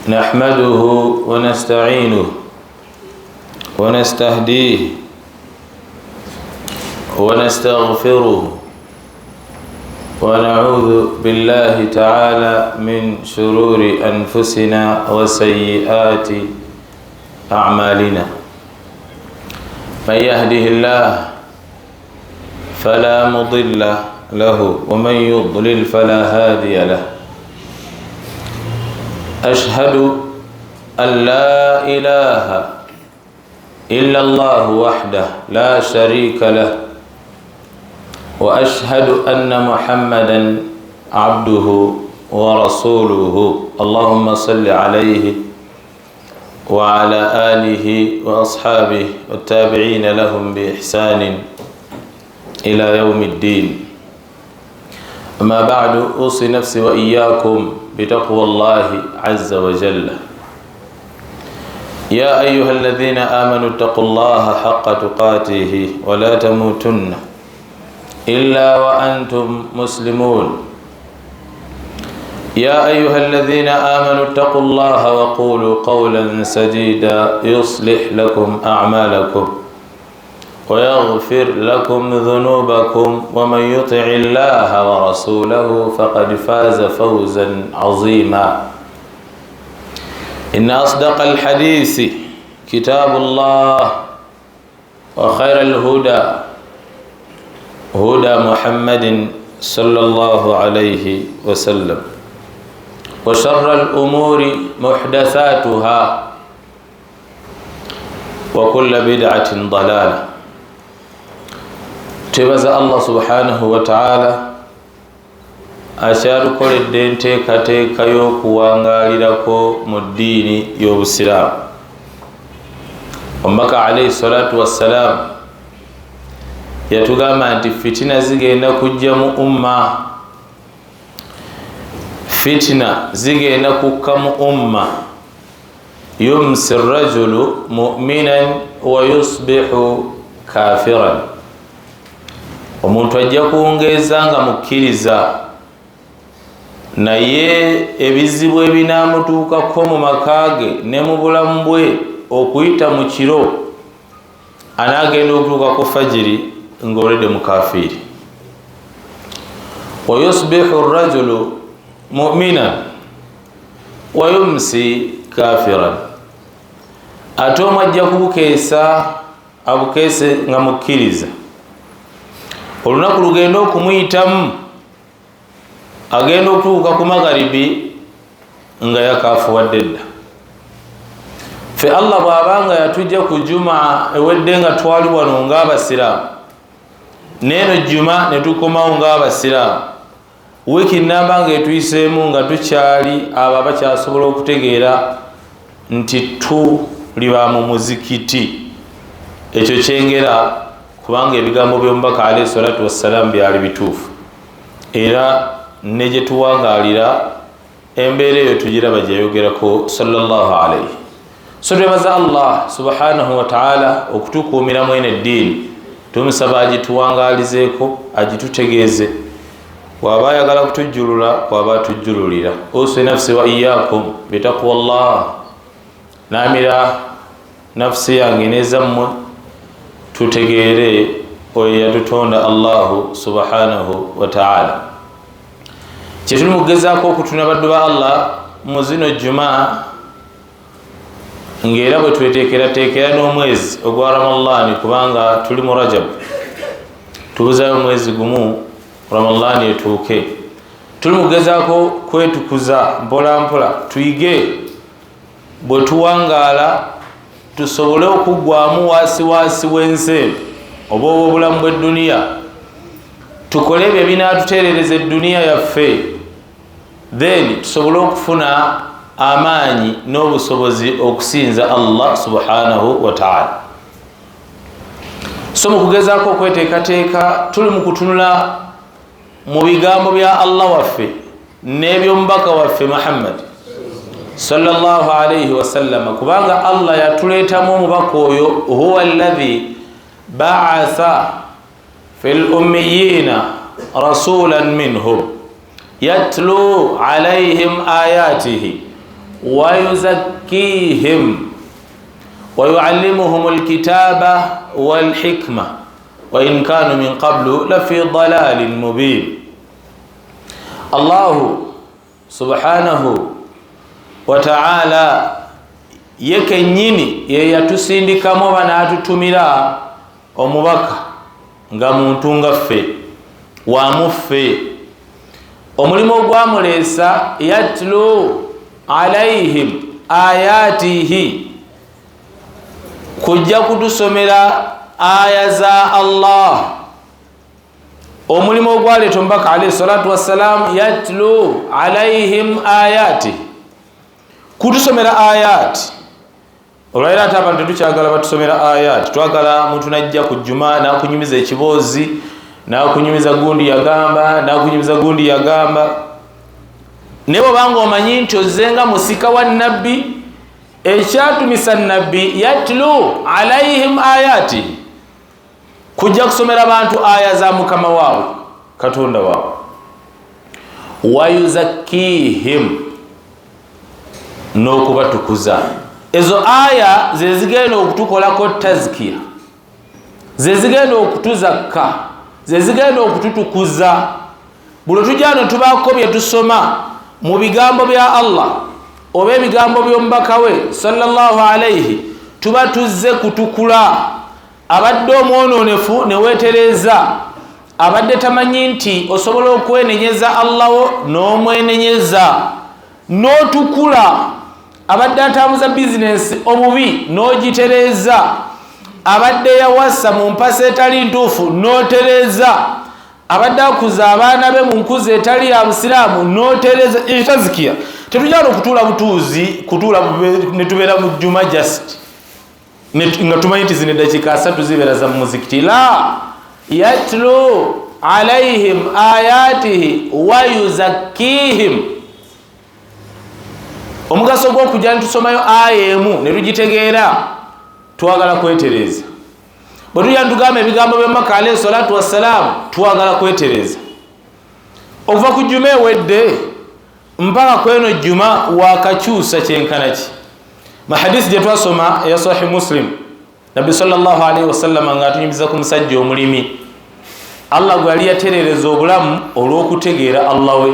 نحمده ونستعينه ونستهديه ونستغفره ونعوذ بالله تعالى من شرور أنفسنا وسيئات أعمالنا. من يهده الله فلا مضل له ومن يضلل فلا هادي له. أشهد أن لا إله إلا الله وحده لا شريك له، وأشهد أن محمدا عبده ورسوله. اللهم صل عليه وعلى آله وأصحابه والتابعين لهم بإحسان إلى يوم الدين. أما بعد، أوصي نفسي وإياكم بتقوى الله عز وجل. يا أيها الذين آمنوا اتقوا الله حق تقاته ولا تموتن إلا وأنتم مسلمون. يا أيها الذين آمنوا اتقوا الله وقولوا قولا سديدا يصلح لكم أعمالكم ويغفر لكم ذنوبكم، ومن يطع الله ورسوله فقد فاز فوزا عظيما. إن أصدق الحديث كتاب الله، وخير الهدى هدى محمد صلى الله عليه وسلم، وشر الأمور محدثاتها، وكل بدعة ضلالة. Tebaza Allah subhanahu wa ta'ala asharukoledde enteekateeka y'okuwangaalirako mu ddiini y'Obusiraamu. Omubaka alayhi salatu wassalaam yatugamba nti fitina zigenda kujja mu umma, fitina zigenda kukka mu umma. Yumsi rajulu mu'minan wa yusbihu kafiran. Omuntu ajja kuwungeeza nga mukkiriza, naye ebizibu ebinaamutuukako mu maka ge ne mu bulamu bwe okuyita mu kiro, anaagenda okutuuka ku fajiri ng'oledde mukafiiri. Wa yusbihu rajulu mu'minan wa yumsi kafiran. Ate omu ajja kubukeesa abukeese nga mukkiriza, olunaku lugenda okumuyitamu agenda okutuuka ku magharibi nga yakaafuwadde dda. Ffe Allah bw'abanga yatujja ku JUMAH ewedde nga twali wano ng'Abasiraamu, neeno JUMAH ne tukomawo ng'Abasiraamu, wiiki nnamba nga etuyiseemu nga tukyali abo abakyasobola okutegeera nti tuli ba mu muzikiti. Ekyo kyengera kubanga ebigambo by'omubaka alayhi salatu wassalamu byali bituufu, era ne gye tuwangaalira embeera eyo tugiraba gye yayogerako sallallahu alayhi. So twebaza Allah subhanahu wa ta'ala okutukuumira mwene eddiini, tumusaba agituwangaalizeeko, agitutegeeze. Bw'aba ayagala kutujjulula bw'aba atujjululira. Usi nafsi wa iyyakum bitaqwa Allah. Naamira nafsi yange n'ezammwe tutegeere oyo yatutonda Allahu subhanahu wa ta'ala. Kye tuli mugezaako okutuna baddu ba Allah mu zino JUMAH, ng'era bwe tweteekerateekera n'omwezi ogwa Ramadhaani, kubanga tuli mu Rajab, tubuzayo omwezi gumu Ramadhaani etuuke. Tuli mugezaako kwetukuza mpola mpola, tuyige bwe tuwangaala tusobole okuggwamu waasi w'ensi oba obulamu bw'edduniya, tukole ebyo ebinaatuteerereza edduniya yaffe, then tusobole okufuna amaanyi n'obusobozi okusinza Allah subhanahu wa ta'ala. So mu kugezaako okweteekateeka tuli mu kutunula mu bigambo bya Allah waffe n'eby'omubaka waffe Muhammad sallallahu alayhi wa sallam, kubanga Allah yatuleetamu omubaka oyo, huwa alladhi ba'atha fil ummiyina rasulan minhum, يتلو عليهم آياته ويزكيهم ويعلمهم الكتاب والحكمة وإن كانوا من قبل لفي ضلال مبين. الله سبحانه وتعالى yekenyini ye yatusindikamu banatutumira omubaka nga muntu nga ffe wamuffe omulimu ogwamuleesa yatlu alaihim ayatihi kujja kutusomera aya za Allah. Omulimu ogwaleeta omubaka alayhi salatu wassalam yatlu alaihim ayatihi kutusomera ayati. Olwaira ate abantu tukyagala batusomera ayati, twagala muntu najja ku JUMAH nakunyumiza ekiboozi nakunyumiza gundi yagamba nakunyumiza gundi yagamba. Naye bw'obanga omanyi nti ozenga musika wa nabbi, ekyatumisa nabbi yatlu alaihim ayati kujja kusomera abantu aya za mukama waabwe katonda waabwe. Wayuzakkihim n'okubatukuza. Ezo aya ze zigenda okutukolako tazkiya, ze zigenda okutuzakka, ze zigenda okututukuza. Buli tujjano tubaako bye tusoma mu bigambo bya Allah oba ebigambo by'omubaka we sallallahu alayhi, tuba tuzze kutukula. Abadde omwononefu ne weetereza, abadde tamanyi nti osobola okwenenyeza Allah wo n'omwenenyeza n'otukula. Abadde atambuza bizinesi obubi n'ogitereeza, abadde yawassa mu mpasa etali ntuufu n'otereeza, abadde akuza abaana be mu nkuza etali ya busiraamu n'otereeza. Ekitazikiya tetujjana okutuula butuuzi, kutuula ne tubeera mu juma just nga tumanyi nti zino eddakiika 3 zibeera za muzikiti. La, yatlu alaihim ayatihi wa yuzakkihim. Omugaso gw'okujja nitusomayo aya emu ne tugitegeera, twagala kwetereza. Bwe tujja nitugamba ebigambo by'omubaka alayhi salatu wassalaamu, twagala kwetereza. Okuva ku juma ewedde mpaka kweno juma wakakyusa kyenkana ki. Mahadisi gye twasoma eya Sahih Muslim, Nabbi sallallahu alayhi wasallam nga atunyumiza ku musajja omulimi. Allah gwe yali yaterereza obulamu olw'okutegeera Allah we.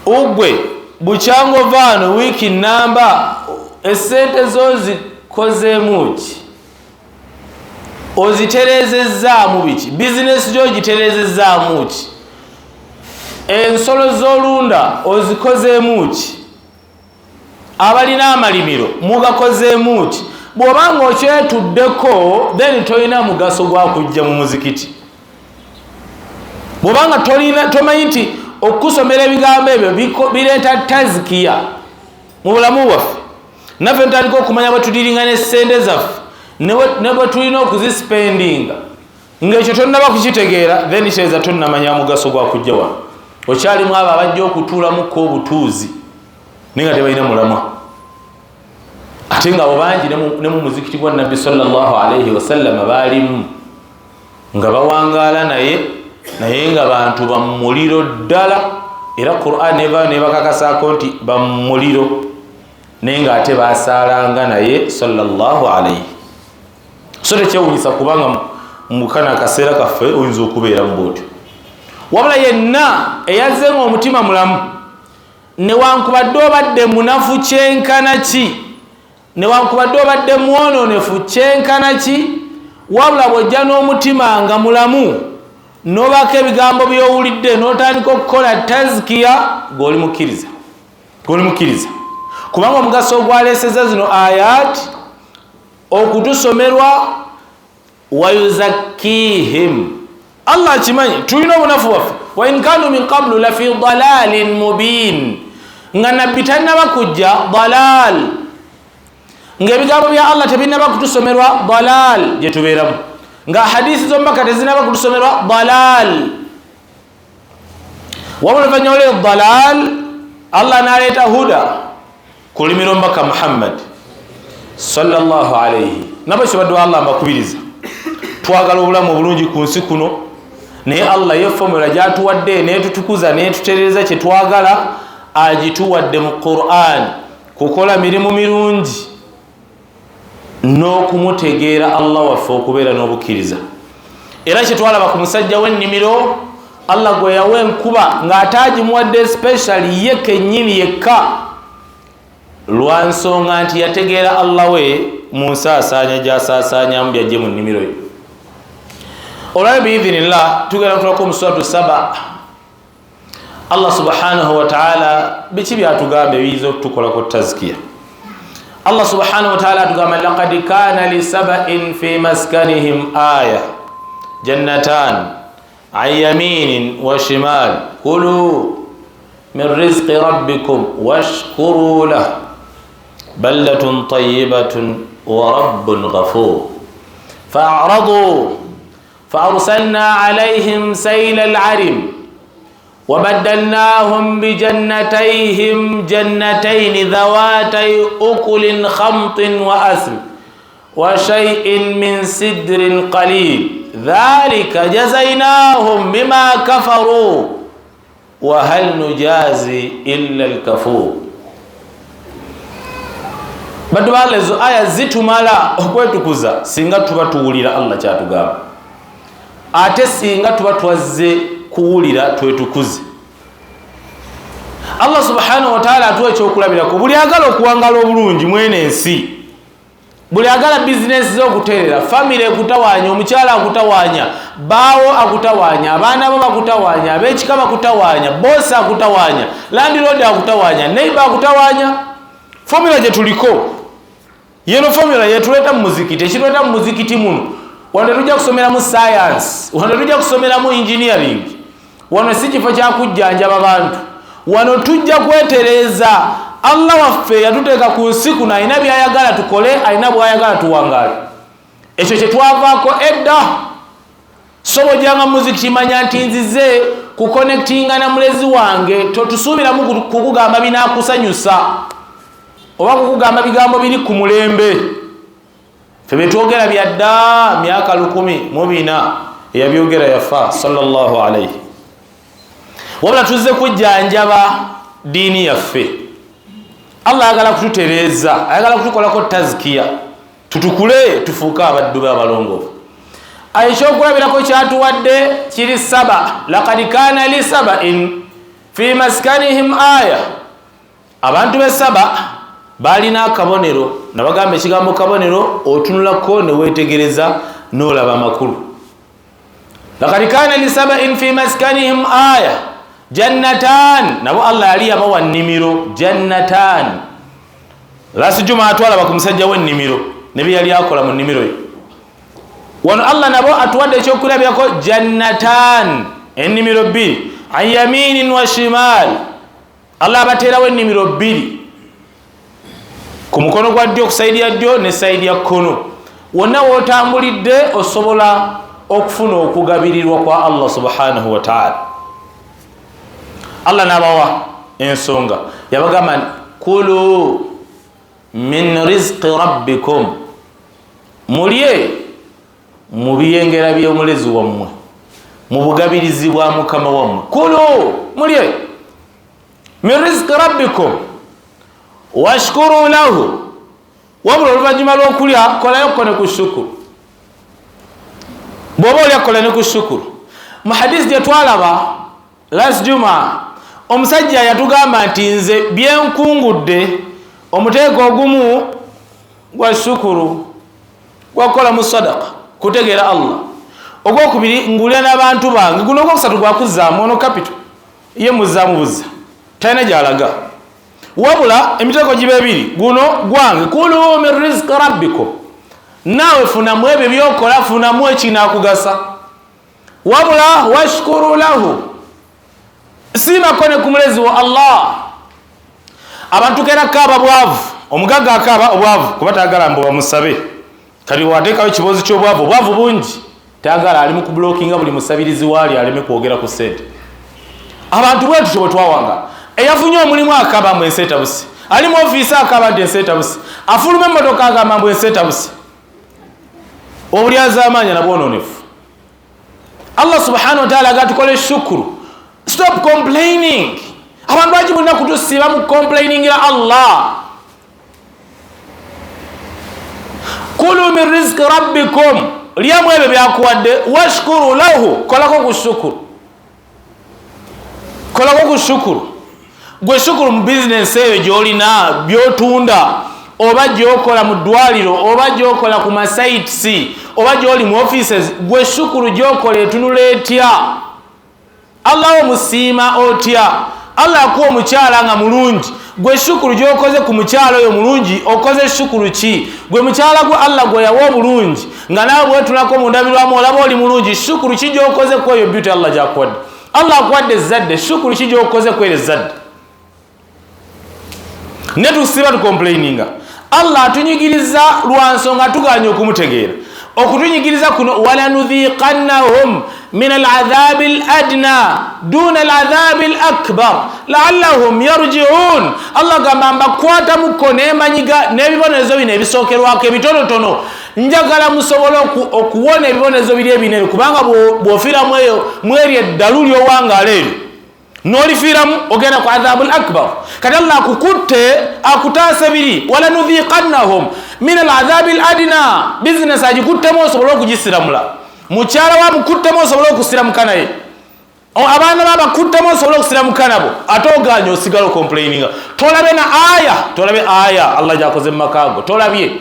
Ogwe bucyango vaano wiiki namba esente zozikozeemu ki, ozitereezezzaamu biki, bizinesi gy'ogitereezezzaamu ki, ensolo z'olunda ozikozeemu ki, abalina amalimiro mugakozeemu ki. Bw'obanga okyetuddeko then tolina mugaso gwa kujja mu muzikiti. Bw'obanga tomanyi nti okusomera ebigambo ebyo bireeta tazkiya mu bulamu bwaffe, naffe ntandika okumanya bwe tudiringa n'essente zaffe ne bwe tulina okuzispendinga, ng'ekyo tonnaba kukitegeera then kireza tonnamanya mugaso gwa kujja wano. Okyalimu abo abajja okutuulamukko obutuuzi naye nga tebalina mulamwa, ate nga abo bangi ne mu muzikiti gwa Nabbi sallallahu alayhi wasallam baalimu nga bawangaala naye nga bantu bamuliro ddala. Era Qur'an nebakakasaako nti bamuliro naye nga ate basaalanga naye sallallahu alayhi. So tekyewunyisa kubanga mukana akaseera kaffe oyinza okubeera mu bwotyo. Wabula yenna eyazzenga omutima mulamu newankubadde obadde munafu kyenkana ki, newankubadde obadde mwononefu kyenkana ki, wabula bw'ojja n'omutima nga mulamu n'obaako ebigambo by'owulidde n'otandika okukola tazkiya, g'oli mukkiriza. Kubanga omugaso ogwaleeseza zino ayat okutusomerwa wayuzakkihim. Allah akimanyi tulina obunafu bwaffe. Wa in kanu min qablu lafi dalalin mubin, nga nabbi tannaba kujja dalal, ng'ebigambo bya Allah tebinnaba kutusomerwa dalal gye tubeeramu, nga hadisi z'omubaka tezinaba kutusomerwa dalal. Wabula oluvannyuma lw'eyo dalal Allah n'aleeta huda ku lulimiro omubaka Muhammad sallallahu alayhi. Nabo kibadde Allah mbakubiriza twagala obulamu obulungi ku nsi kuno, naye Allah ye formula gyatuwadde netutukuza netutereza kyetwagala agituwadde mu Qur'an kukola mirimu mirungi n'okumutegeera Allah waffe okubeera n'obukkiriza. Era kyetwalaba ku musajja w'ennimiro Allah gwe yawa enkuba ng'ate agimuwadde especially ye kennyini yekka lwa nsonga nti yategeera Allah we mu nsaasaanya gy'asaasaanyamu byajje mu nnimiro ye. Olwayo biidhinillah tugenda kutulako mu suratu Saba. Allah subhanahu wa ta'ala biki byatugamba ebiyiza okutukolako tazkiya. Allah subhanahu wa ta'ala atugamba laqad kana li saba'in fi maskanihim aya jannatan an yaminin wa shimal kulu min rizqi rabbikum washkuru lahu baldatun tayyibatun wa rabbun ghafur fa'aradu فأرسلنا عليهم سيل العرم وبدلناهم بجنتيهم جنتين ذواتي أكل خمط وأثل وشيء من سدر قليل ذلك جزيناهم بما كفروا وهل نجازي إلا الكفور. badubale zo aya zitumala okwetukuza singa tuba tuwulira Allah kyatugamba ate singa tuba twazze kuwulira twetukuze. Allah subhanahu wa ta'ala atuwa ekyokulabirako buli agala okuwangala obulungi mwene ensi, buli agala bizinesi z'okuterera, famire ekutawaanya, omukyala akutawaanya, baawo akutawaanya, abaana bo bakutawaanya, ab'ekika bakutawaanya, boosi akutawaanya, landlord akutawaanya, neighbor akutawaanya. Formula gye tuliko yeno formula yetuleeta mu muzikiti, ekituleeta mu muzikiti muno wano tujja kusomeramu science, wano tujja kusomeramu engineering, wano si kifo kyakujjanjaba bantu, wano tujja kwetereza Allah waffe yatuteeka ku nsi kuno alina byayagala tukole, alina bwayagala tuwangale. Ekyo kyetwavaako edda. So bw'ojjanga muzikiti manya nti nzize kuconnectinga na mulezi wange totusuubiramu kukugamba binaakusanyusa oba kukugamba bigambo biri ku mulembe. Ffe betwogera byadda myaka 14 eyabyogera yafa sallallahu alayhi. Wabula tuzze kujjanjaba diini yaffe. Allah ayagala kututereeza, ayagala kutukolako tazkiya, tutukule tufuuke abaddu be abalongoofu. Ekyokulabirako kyatuwadde kiri Saba. Laqad kana li saba'in fi maskanihim aya. Abantu be Saba balina akabonero, nabagamba ekigambo kabonero otunulako ne weetegereza n'olaba amakulu. Laqad kana li saba'in fi maskanihim aya jannatan, nabo Allah yali yabawa nnimiro jannatan. Lasi juma atwalaba ku musajja w'ennimiro ne bye yali akola mu nnimiro ye. Wano Allah nabo atuwadde ekyokulabirako jannatan, ennimiro bbiri, an yaminin wa shimal. Allah abateerawo ennimiro bbiri, ku mukono gwa ddyo, ku sayidi ya ddyo ne sayidi ya kkono. Wonna wootambulidde osobola okufuna okugabirirwa kwa Allah subhanahu wa ta'ala. Allah nabawa ensonga, yabagamba kulu min rizqi rabbikum, mulye mu biyengera by'omulezi wammwe, mu bugabirizi bwa mukama wammwe. Kulu, mulye min rizqi rabbikum washkuru lahu, wabula oluvannyuma lw'okulya kolayo kone ku shukuru. Bw'oba olya kola ne ku shukuru. Mu hadisi gye twalaba last juma, omusajja yatugamba nti nze byenkungudde omuteeko ogumu gwa shukuru gwakola mu sadaqa, kutegeera Allah. Ogwokubiri ngulya n'abantu bange, guno ogwokusatu gwakuzaamu ono kapito ye muzaamu buzza talina gy'alaga, wabula emiteeko giba ebiri, guno gwange kulu min rizqi rabbikum, naawe funamu ebyo byokola, funamu ekinaakugasa. Wabula washkuru lahu, siimako ne ku mulezi wa Allah. Abantu kera kaaba bwavu, omugagga akaaba obwavu kuba taagala mbu bamusabe, kati wateekawo ekiboozi ky'obwavu, obwavu bungi taagala alimu ku blockinga buli musabirizi waali aleme kwogera ku ssente. Abantu bwe tutyo bwe twawanga, eyafunye omulimu akaaba mbu ensi etabuse, ali mu ofiisi akaaba nti ensi etabuse, afuluma emmotoka agamba mbu ensi etabuse. Obulyazaamaanya nabwo onoonefu. Allah subhanahu wa ta'ala agatukole shukuru. Stop complaining. Abantu baji mulina kutusiba mu complaining ila Allah. Kulu min rizqi rabbikum, liyamu ebyo byakuwadde, washkuru lahu, kolako kushukuru. Kolako kushukuru. Gwe shukuru mu business eyo gyolina byotunda, oba gyokola mu ddwaliro, oba gyokola ku masites, oba gyoli mu offices, gwe shukuru gyokola etunula etya? Allah omusiima otya? Allah akuwa omukyala nga mulungi, gwe shukuru gyokoze ku mukyala oyo mulungi, okoze shukuru ki? Gwe mukyala gwe Allah gwe yawa bulungi, nga naawe bwetulako mu ndabirwamu olaba oli mulungi, shukuru ki gyokoze ku eyo beauty Allah gyakuwadde? Allah akuwadde ezzadde, shukuru ki gyokoze ku eyo ezzadde? Ne tusiba tukomplaininga. Allah atunyigiriza lwa nsonga tuganye okumutegeera. Okutunyigiriza kuno, walanudhiqannahum min al'adhabi al'adna duna al'adhabi al'akbar la'allahum yarji'un. Allah gamba mbakwata muko nemanyiga n'ebibonerezo bino ebisookerwako ebitonotono, njagala musobole okuwona ebibonerezo biri ebinene, kubanga bw'ofiiramu eyo mweri eddalu ly'owangala eryo n'olifiiramu ogenda ku adhabul akbar. Kati Allah akukutte akutaase biri, walanudhiqannahum min al'adhabi al'adna. Business agikuttemu osobole okugisiramula, mukyala wa mukuttemu osobole okusiramuka naye, abaana babakuttemu osobole okusiramuka nabo, ate oganye osigala complaininga. Tolabe na aya, tolabe aya Allah gyakoze mu makago, tolabye.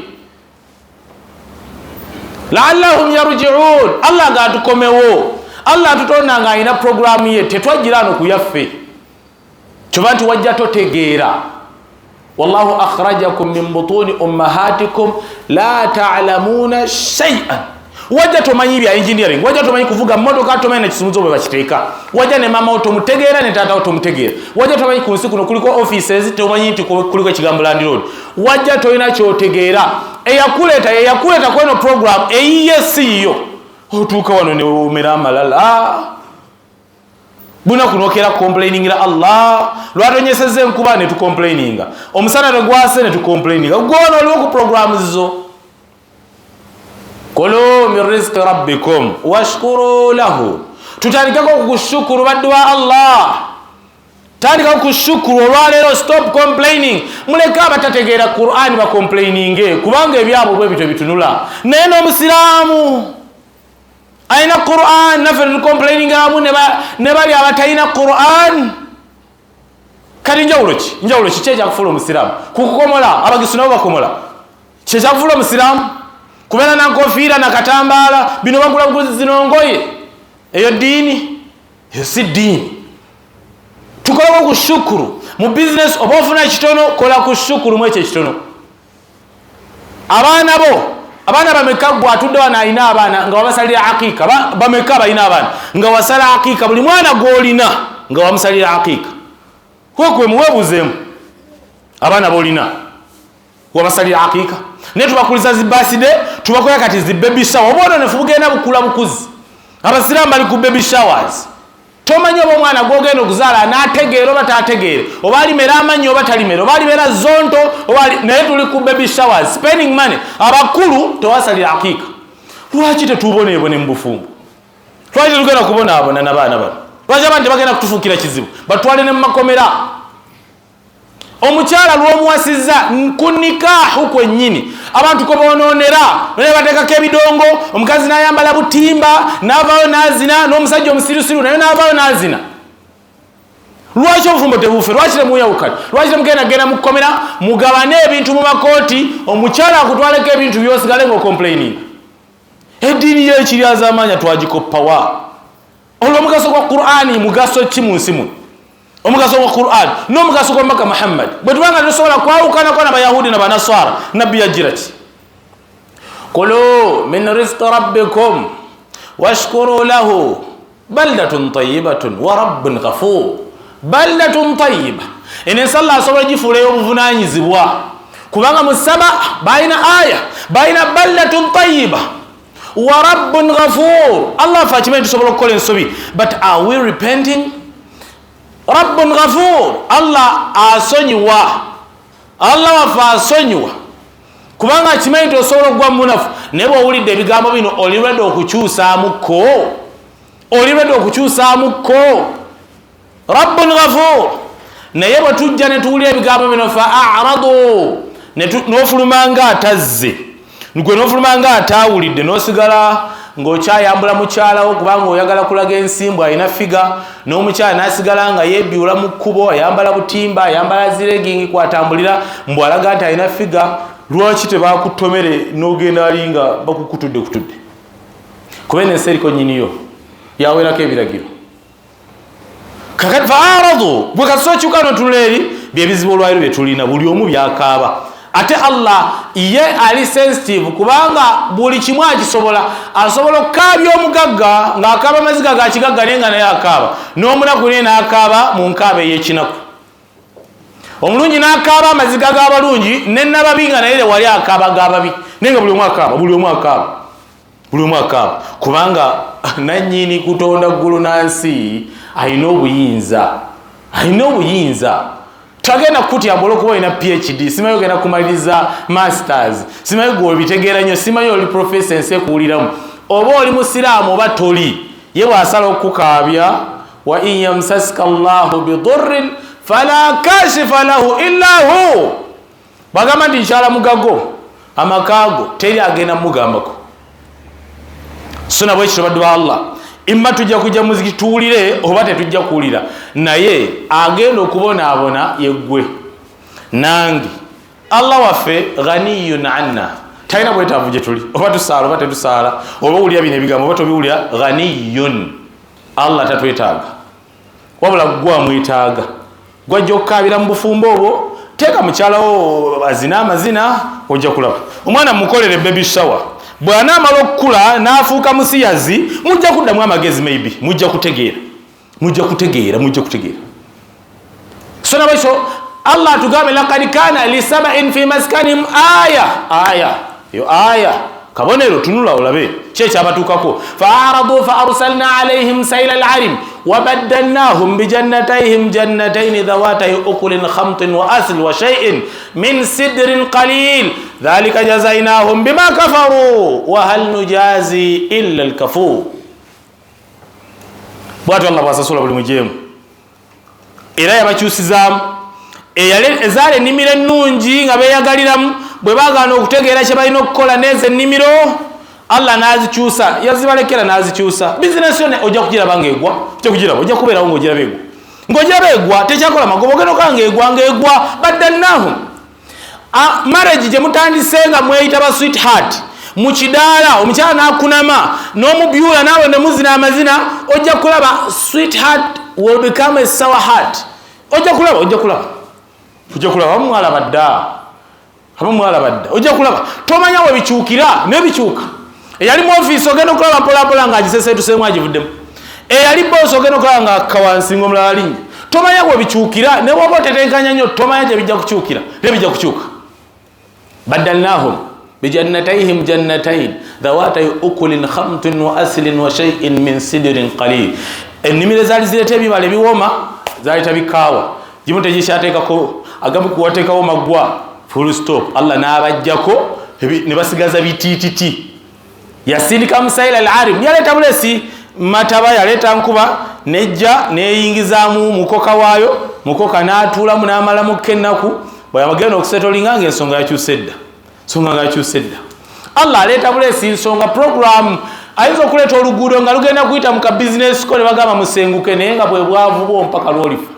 La'allahum yarji'un. Allah gatukomewo. Allah atutonda nga alina programu ye, tetwajjira no kuyaffe. Kyova nti wajja totegeera. Wallahu akhrajakum min butuni ummahatikum la ta'lamuna shay'an. Wajja tomanyi bya engineering, wajja tomanyi kuvuga mmotoka, tomanyi na kisumuzo bwe bakiteeka. Wajja ne mama otomutegeera ne taata otomutegeera. Wajja tomanyi ku nsi kuno kuliko offices, tomanyi nti kuliko ekigambo land road. Wajja tolina kyotegeera. Eyakuleeta kweno program eyiye siyo. Otuuka wano ne woomera amalala. Buna kunokera complaining ila Allah. Lwatonyesezza enkuba ne tucomplaininga. Omusana ne gwase ne tucomplaininga. Gwono oliwo ku programs zo. Kulu min rizqi rabbikum washkuru lahu. Tutandikako kukushukuru baddu wa Allah. Tandika kukushukuru olwaleero. Stop complaining. Muleka abatategeera Qur'an ba complaininge, kubanga ebyabo bwe bito bitunula. Naye n'omusiraamu aina Qur'an, naffe complaining amu ne bali abatayina Qur'an. Kati njawulo ki kyekyakufuula omusiraamu? Kukukomola, abagisu nabo bakomola. Kyekyakufuula omusiraamu? Kubeera na nkofiira na katambaala, bino bagula buguzi zinongoye. Eyo ddiini? Eyo si ddiini. Tukolako kushukuru. Mu business oba ofuna ekitono, kola kushukuru mu ekyo ekitono. Abaana bameka gwe atudde wano alina abaana nga wabasalira aqiika? Bameka balina abaana nga wasala aqiika? Buli mwana gw'olina nga wamusalira aqiika? Kwekwe muweebuzeemu abaana b'olina wabasalira aqiika? Naye tubakuliza zibaside, tubakola kati zi baby shower. Oba ono bugenda bukula bukuzi. Abasiraamu bali ku baby showers. Tomanyi oba omwana gw'ogenda okuzaala n'ategeera oba taategeere, oba alimera amanyi oba talimera, oba alimera zonto, naye tuli ku baby showers, spending money. Abakulu tewasalira aqiika. Lwaki tetuboneebone mu bufumbo? Lwaki tetugenda kubonaabona n'abaana bano? Lwaki abantu tebagenda kutufuukira kizibu batwale ne mu makomera? Omukyala lw'omuwasizza ku nikaahu kwennyini, abantu ko bonoonera, naye bateekako ebidongo, omukazi n'ayambala butimba, n'avaayo n'azina, n'omusajja omusirusiru naye n'avaayo n'azina. Lwaki obufumbo tebuufe? Lwaki temuyawukana? Lwaki temugenda mu kkomera mugabane ebintu mu makooti, omukyala akutwaleko ebintu byosigale ng'ocomplaining? Eddiini y'ekiryaza amaanya twagikoppawa. Olw'omugaso gwa Qur'ani mugaso ki mu nsi muno? Omugaso gwa Qur'an n'omugaso gwa Maka Muhammad. Bwe tubanga tusobola kwawukanako n'Abayahudi n'Abanaswara, nabbi yajjira ki? Kulu min rizqi rabbikum washkuru lahu baldatun tayyibatun wa rabbun ghafur. Baldatun tayyiba, eno ensi Allah asobola gifuula ey'obuvunaanyizibwa, kubanga mu Saba balina aya, balina baldatun tayyiba wa rabbun ghafur. Allah afa akimanyi tusobola okukola ensobi, but are we repenting? Rabbun ghafur, Allah asonyiwa. Allah wafa asonyiwa, kubanga akimanyi tosobola okugwa munafu. Naye bw'owulidde ebigambo bino oli lwedde okukyusaamuko. olibadde okukyusaamuko rabbun ghafur. Naye bwe tujja ne tuwulira ebigambo bino fa a'radu n'ofuluma nga atazze, gwe n'ofuluma nga ataawulidde n'osigala ng'okyayambula mukyalawo kubanga oyagala kulaga ensimbu alina figa, n'omukyala n'asigala nga yeebyula mu kkubo ayambala butimba ayambala ziregingi kwatambulira mbw alaga nti alina figa. Lwaki tebakutomere n'ogenda ali nga bakukutudde kuba ensi eriko nnyiniyo yaweerako ebiragiro. Kakati faaradu bwe kasokyuka notunula eri byebizibu olwaliro bye tulina buli omu byakaaba. Ate Allah ye ali sensitive kubanga buli kimu akisobola. Asobola okukaabya omugagga ng'akaaba amaziga ga kigagga naye nga naye akaaba, n'omunaku naye n'akaaba mu nkaaba ey'ekinaku. Omulungi n'akaaba amaziga g'abalungi n'ennababi nga naye wali akaaba g'ababi, naye nga buli omu akaaba kubanga nannyini kutonda ggulu n'ansi alina obuyinza. Tagenda kukutyambola okuba olina PhD, simanyi ogenda kumaliriza masters, simanyi gwe obitegeera nnyo, simanyi oli profesa ensi ekuwuliramu, oba oli musiraamu oba toli, ye bw'asala okukaabya wa in yamsaska Allahu bidurrin fala kashifa lahu illa hu. Bagamba nti nkyala mugago amakaago teri agenda mugambako. So nabwe ekiro baddu ba Allah, imma tujja kujja muziki tuwulire oba tetujja kuwulira, naye agenda okubonaabona yeggwe nange. Allah waffe ghaniyun anna, talina bwetaavu gye tuli, oba tusaala oba tetusaala, oba owulira bino ebigambo oba tobiwulira. Ghaniyun, Allah tatwetaaga wabula gwe amwetaaga. Gwajja okukaabira mu bufumbo obwo, teeka mukyalawo azina amazina ojja kulaba. Omwana mukolere baby shower, bw'anaamala okukula n'afuuka musiyazi mujja kuddamu amagezi, maybe mujja kutegeera. So nabwekyo Allah atugambe laqad kana li sab'in fi maskanihim aya kabonero tunula olabe kyekyabatuukako. Fa'aradu fa'arsalna alayhim sayla al-arim wa baddalnahum bijannatayhim jannatayn dhawatay ukulin khamtin wa asl wa shay'in min sidrin qalil dhalika jazaynahum bima kafaru wa hal nujazi illa al-kafur. Bwatu Allah basasula buli mujemu era yabakyusizaamu ezaala ennimiro ennungi nga beeyagaliramu bwe baagaana okutegeera kye balina okukola n'ezo ennimiro Allah n'azikyusa, yazibalekera n'azikyusa. Bizinesi yonna ojja kugiraba ng'egwa, ojja kubeerawo ng'ogiraba egwa tekyakola magoba, ogenda okola ng'egwa. Baddalnahum, marriage gye mutandise nga mweyita ba sweetheart mu kidaala, omukyala n'akunama n'omubyula naawe ne muzina amazina, ojja kulaba sweetheart will become a sour heart. Ojja kulaba abamwalaba dda, ojja kulaba tomanya we bikyukira n'ebikyuka. Eyali mu ofiisi ogenda okulaba mpolampola nga agiseseetuseemu agivuddemu, eyali boosi ogenda okulaba nga kawansinga omulala linnya, tomanya we bikyukira, ne bwoba otetenkanya nnyo tomanya gye bijja kukyukira nebijja kukyuka. Baddalnahum bijannatayhim jannatayn dhawatay ukulin khamtin wa aslin wa shay'in min sidrin qalil. Ennimiro ezaali zireeta ebibala ebiwooma zaali tabikaawa, gimu tegikyateekako, agamu kuwateekawo maggwa, full stop. Allah n'abajjako ne basigaza bitiititi. Yasindika musayila al-arim, yaleeta bulesi mataba, yaleeta nkuba nejja neeyingizaamu mukoka waayo, mukoka n'atuulamu n'amalamu kennaku. bw'ayagenda okusetolinga ng'ensonga yakyusa edda. Allah aleeta bulesi nsonga program ayinza okuleeta oluguudo nga lugenda kuyita mu ka business ko ne bagamba musenguke, naye nga bwe bwavu bwo mpaka lwolifa.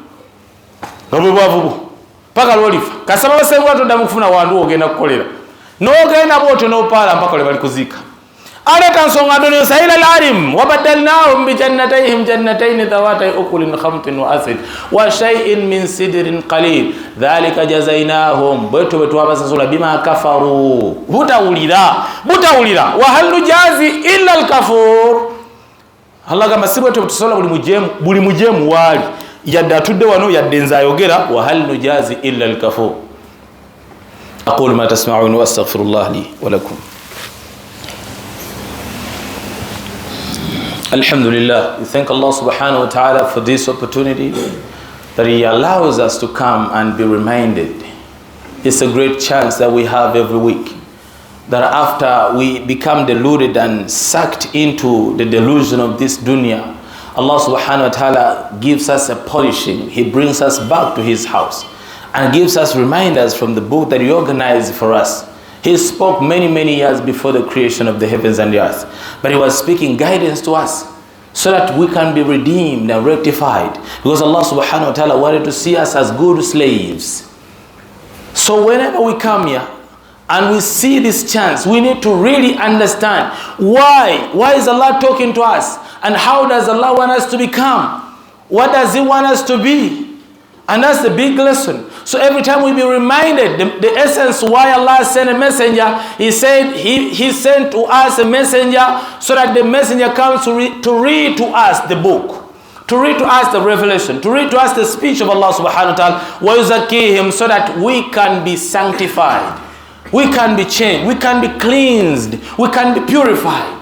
Paka lwolifa. Kasaba basenguka toddamu kufuna wandu ogenda kukolera. N'ogenda bw'otyo n'opaala mpaka lwe bali kuziika. Aleta nsonga dono sayila al-arim wa badalnahum bi jannatayhim jannatayn dhawatay ukulin khamtin wa asid wa shay'in min sidrin qalil dhalika jazaynahum bwetu abasasula bima kafaru butawulira wa hal nujazi illa al-kafur. Allah gamba sibwetu tusola buli mujemu wali yadda tudde wano yadde nzayogera wa hal nujazi illa al-kafur. aqulu ma tasma'un wa astaghfirullah li wa lakum. Alhamdulillah, we thank Allah subhanahu wa ta'ala for this opportunity that He allows us to come and be reminded. It's a great chance that we have every week, that after we become deluded and sucked into the delusion of this dunya, Allah subhanahu wa ta'ala gives us a polishing. He brings us back to his house and gives us reminders from the book that he organized for us. He spoke many years before the creation of the heavens and the earth. But he was speaking guidance to us so that we can be redeemed and rectified. Because Allah subhanahu wa ta'ala wanted to see us as good slaves. So whenever we come here and we see this chance, we need to really understand why. Why is Allah talking to us? And how does Allah want us to become? What does He want us to be? And that's the big lesson. So every time we be reminded the essence why Allah sent a messenger. He said He sent to us a messenger so that the messenger comes to read to us the book, to read to us the revelation, to read to us the speech of Allah subhanahu wa ta'ala, وَيُزَكِّيهِمْ, so that we can be sanctified, we can be changed, we can be cleansed, we can be purified.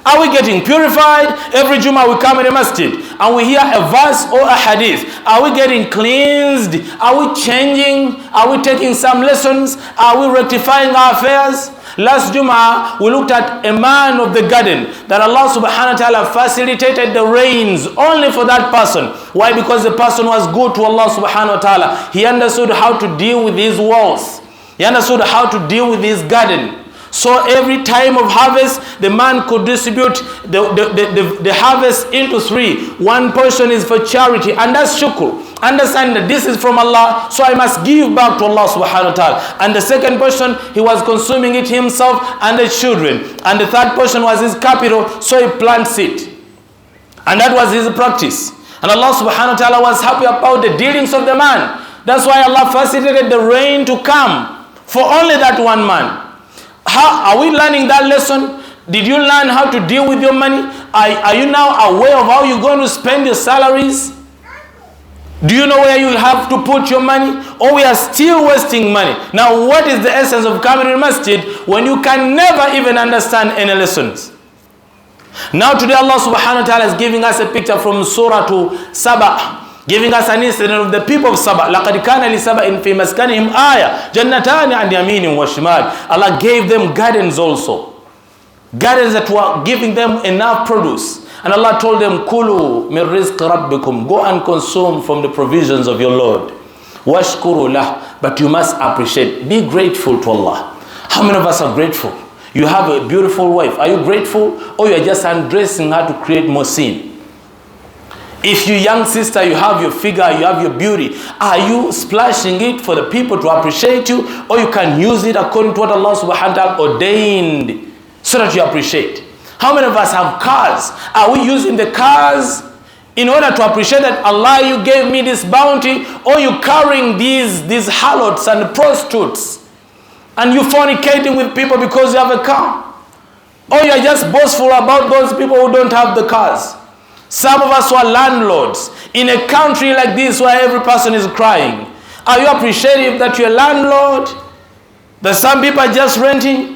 Are we getting purified? Every Jumah we come in a masjid and we hear a verse or a hadith. Are we getting cleansed? Are we changing? Are we taking some lessons? Are we rectifying our affairs? Last Jumah we looked at a man of the garden that Allah subhanahu wa ta'ala facilitated the rains only for that person. Why? Because the person was good to Allah subhanahu wa ta'ala. He understood how to deal with his walls. He understood how to deal with his garden. So every time of harvest, the man could distribute the harvest into three. One portion is for charity, and that's shukr. Understand that this is from Allah, so I must give back to Allah subhanahu wa ta'ala. And the second portion, he was consuming it himself and the children. And the third portion was his capital, so he plants it. And that was his practice. And Allah subhanahu wa ta'ala was happy about the dealings of the man. That's why Allah facilitated the rain to come for only that one man. How are we learning that lesson? Did you learn how to deal with your money? Are you now aware of how you're going to spend your salaries? Do you know where you have to put your money? Or we are still wasting money? Now, what is the essence of coming to masjid when you can never even understand any lessons? Now today Allah subhanahu wa ta'ala is giving us a picture from Surah to Saba, giving us an incident of the people of Saba. لَقَدْ كَانَ لِسَبَإٍ فِي مَسْكَنِهِمْ آيَةٌ جَنَّتَانِ عَنْ يَمِينٍ وَشِمَالٍ. Allah gave them gardens also. Gardens that were giving them enough produce. And Allah told them, كُلُوا مِنْ رِزْقِ رَبِّكُمْ, go and consume from the provisions of your Lord. وَاشْكُرُوا لَهُ, but you must appreciate. Be grateful to Allah. How many of us are grateful? You have a beautiful wife. Are you grateful? Or you are just undressing her to create more sin? If you young sister, you have your figure, you have your beauty, are you splashing it for the people to appreciate you? Or you can use it according to what Allah subhanahu wa ta'ala ordained so that you appreciate? How many of us have cars? Are we using the cars in order to appreciate that Allah, you gave me this bounty? Or you carrying these harlots and prostitutes and you fornicating with people because you have a car? Or you are just boastful about those people who don't have the cars? Some of us were landlords in a country like this where every person is crying. Are you appreciative that you're a landlord? That some people are just renting?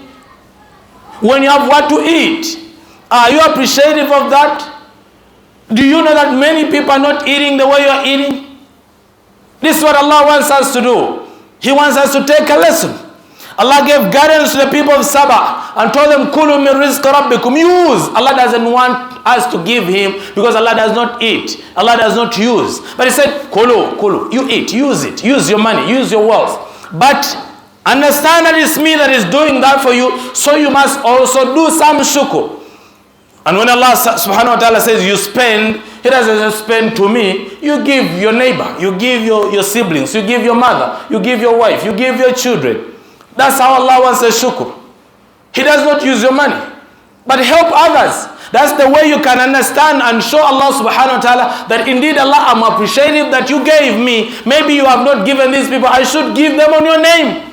When you have what to eat, are you appreciative of that? Do you know that many people are not eating the way you're eating? This is what Allah wants us to do. He wants us to take a lesson. Allah gave guidance to the people of Saba and told them, Kulu min rizq rabbikum. Use. Allah doesn't want us to give him because Allah does not eat. Allah does not use. But he said, Kulu, you eat, use it. Use your money, use your wealth. But understand that it's me that is doing that for you, so you must also do some shukr. And when Allah subhanahu wa ta'ala says you spend, He doesn't just spend to me. You give your neighbor, you give your siblings, you give your mother, you give your wife, you give your children. That's how Allah wants a shukr. He does not use your money, but help others. That's the way you can understand and show Allah subhanahu wa ta'ala that indeed Allah, I'm appreciative that you gave me. Maybe you have not given these people. I should give them on your name.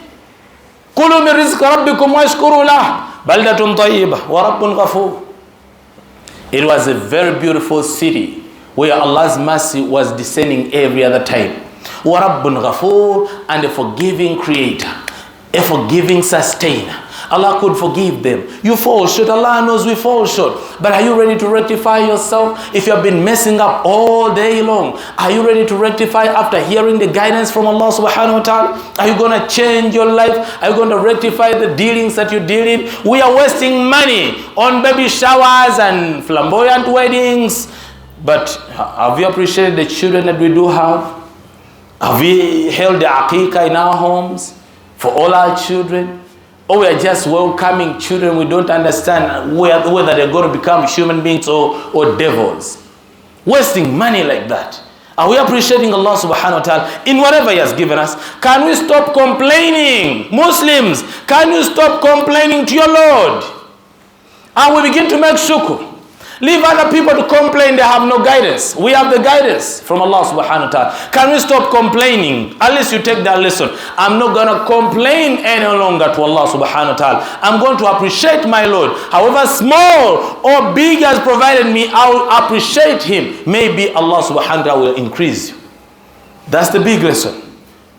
كُلُوا مِنْ رِزْقِ رَبِّكُمْ وَاشْكُرُوا لَهُ بَلْدَةٌ طَيِّبَةٌ وَرَبٌّ غَفُورٌ. It was a very beautiful city where Allah's mercy was descending every other time. وَرَبٌّ غَفُورٌ, and a forgiving creator, a forgiving sustainer. Allah could forgive them. You fall short. Allah knows we fall short. But are you ready to rectify yourself? If you have been messing up all day long, are you ready to rectify after hearing the guidance from Allah subhanahu wa ta'ala? Are you going to change your life? Are you going to rectify the dealings that you deal in? We are wasting money on baby showers and flamboyant weddings, But have we appreciated the children that we do have? Have we held the aqiqah in our homes for all our children? Or we are just welcoming children we don't understand whether they're going to become human beings or devils? Wasting money like that. Are we appreciating Allah subhanahu wa ta'ala in whatever He has given us? Can we stop complaining? Muslims, can you stop complaining to your Lord? And we begin to make shukr. Leave other people to complain, they have no guidance. We have the guidance from Allah subhanahu wa ta'ala. Can we stop complaining? At least you take that lesson. I'm not going to complain any longer to Allah subhanahu wa ta'ala. I'm going to appreciate my Lord. However small or big He has provided me, I will appreciate Him. Maybe Allah subhanahu wa ta'ala will increase you. That's the big lesson.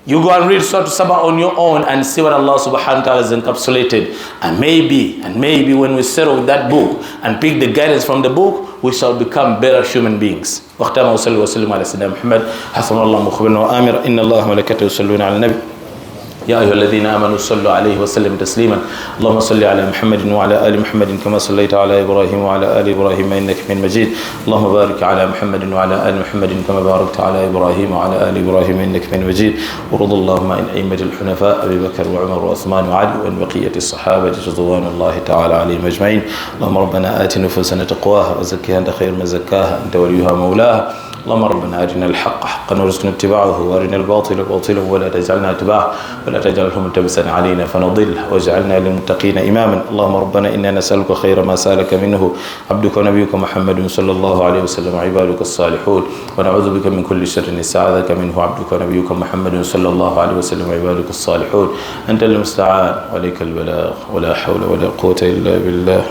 You go and read Surah Sabah on your own and see what Allah subhanahu wa ta'ala has encapsulated. And maybe when we settle with that book and pick the guidance from the book, we shall become better human beings. وختام وصلي وسلم على سيدنا محمد حسن الله مخبرنا وآمر إن الله وملائكته يصلون على النبي يا أيها الذين آمنوا صلوا عليه وسلم تسليما اللهم صل على محمد وعلى آل محمد كما صليت على إبراهيم وعلى آل إبراهيم إنك حميد مجيد اللهم بارك على محمد وعلى آل محمد كما باركت على إبراهيم وعلى آل إبراهيم إنك حميد مجيد وارض اللهم عن أئمة الحنفاء أبي بكر وعمر وعثمان وعلي وعن بقية الصحابة رضوان الله تعالى عليهم أجمعين اللهم ربنا آت نفوسنا تقواها وزكها أنت خير من زكاها أنت وليها مولاها اللهم ربنا أرنا الحق حقا وارزقنا اتباعه وارنا الباطل باطلا ولا تجعلنا اتباعه ولا تجعله ملتبسا علينا فنضل واجعلنا للمتقين إماما اللهم ربنا إنا نسألك خير ما سألك منه عبدك ونبيك محمد صلى الله عليه وسلم وعبادك الصالحون ونعوذ بك من كل شر استعاذك منه عبدك ونبيك محمد صلى الله عليه وسلم وعبادك الصالحون أنت المستعان وعليك البلاغ ولا حول ولا قوة إلا بالله.